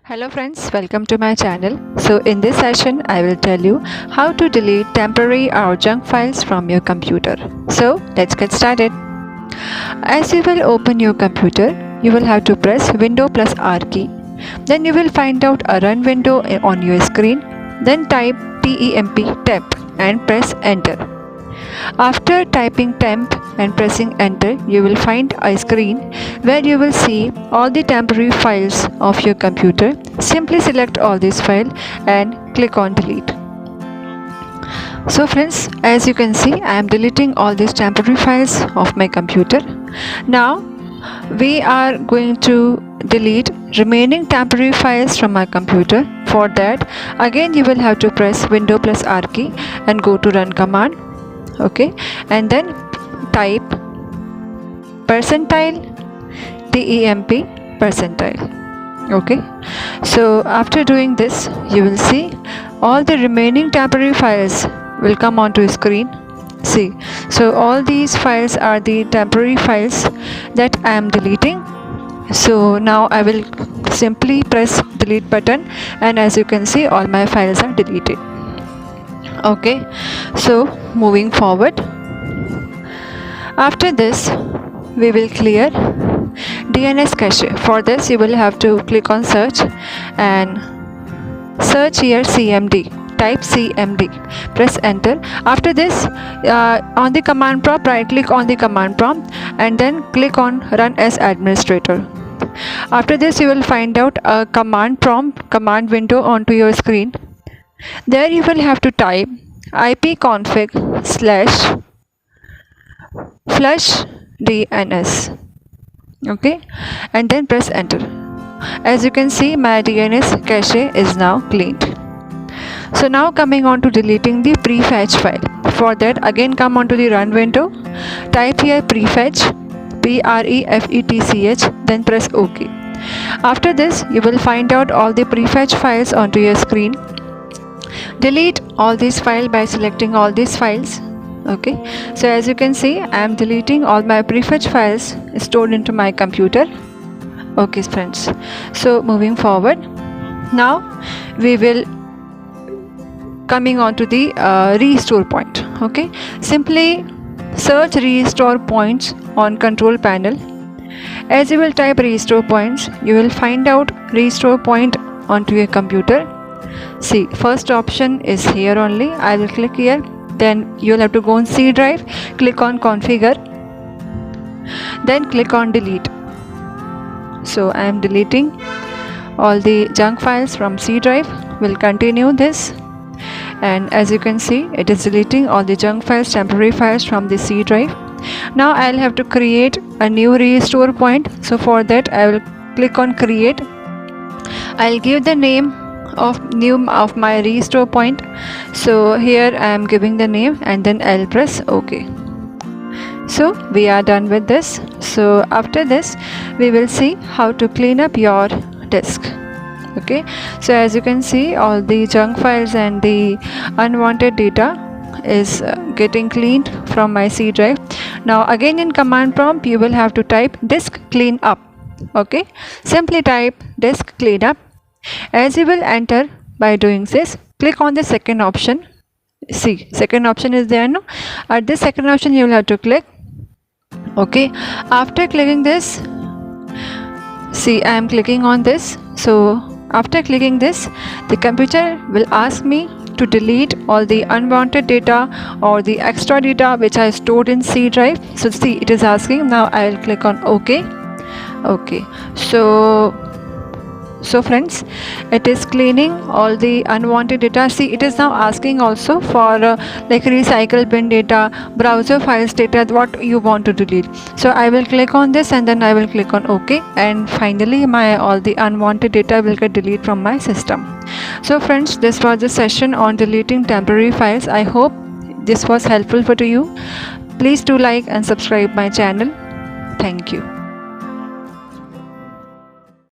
Hello friends, welcome to my channel. So in this session, I will tell you how to delete temporary or junk files from your computer. So let's get started. As you will open your computer, you will have to press Window plus R key. Then you will find out a run window on your screen. Then type temp and press enter. After typing temp and pressing enter, you will find a screen where you will see all the temporary files of your computer. Simply select all these files and click on delete. So friends, as you can see, I am deleting all these temporary files of my computer. Now we are going to delete remaining temporary files from my computer. For that, again you will have to press Window plus R key and go to run command. Okay, and then type percentile temp percentile. Okay, so after doing this, you will see all the remaining temporary files will come onto screen. See, so all these files are the temporary files that I am deleting. So now I will simply press delete button, and as you can see, all my files are deleted. Okay, so moving forward, after this we will clear DNS cache. For this you will have to click on search and search here CMD. Type CMD, press enter. After this, on the command prompt, right click on the command prompt and then click on run as administrator. After this you will find out a command window onto your screen. There you will have to type ipconfig/flush DNS. Okay, and then press enter. As you can see, my DNS cache is now cleaned. So now coming on to deleting the prefetch file. For that, again come onto the run window, type here prefetch, prefetch, then press OK. After this, you will find out all the prefetch files onto your screen. Delete all these files by selecting all these files. Okay, so as you can see, I am deleting all my prefetch files stored into my computer. Okay friends, so moving forward, now we will coming on to the restore point. Okay, simply search restore points on control panel. As you will type restore points, you will find out restore point onto your computer. See, first option is here only. I will click here, then you will have to go on C drive, click on configure, then click on delete. So I am deleting all the junk files from C drive. We'll continue this, and as you can see, it is deleting all the junk files, temporary files from the C drive. Now I'll have to create a new restore point. So for that, I will click on create. I'll give the name of my restore point. So here I am giving the name, and then I'll press OK. So we are done with this. So after this, we will see how to clean up your disk. Okay, so as you can see, all the junk files and the unwanted data is getting cleaned from my C drive. Now again in command prompt, you will have to type disk clean up. Okay, simply type disk clean up. As you will enter by doing this, click on the second option. See, second option is there, no? At this second option you will have to click. Okay, after clicking this, see, I am clicking on this. So after clicking this, the computer will ask me to delete all the unwanted data or the extra data which I stored in C drive. So see, it is asking. Now I will click on OK. Okay, so friends, it is cleaning all the unwanted data. See, it is now asking also for like recycle bin data, browser files data, what you want to delete. So I will click on this, and then I will click on OK, and finally all the unwanted data will get deleted from my system. So friends, this was the session on deleting temporary files. I hope this was helpful for you. Please do like and subscribe my channel. Thank you.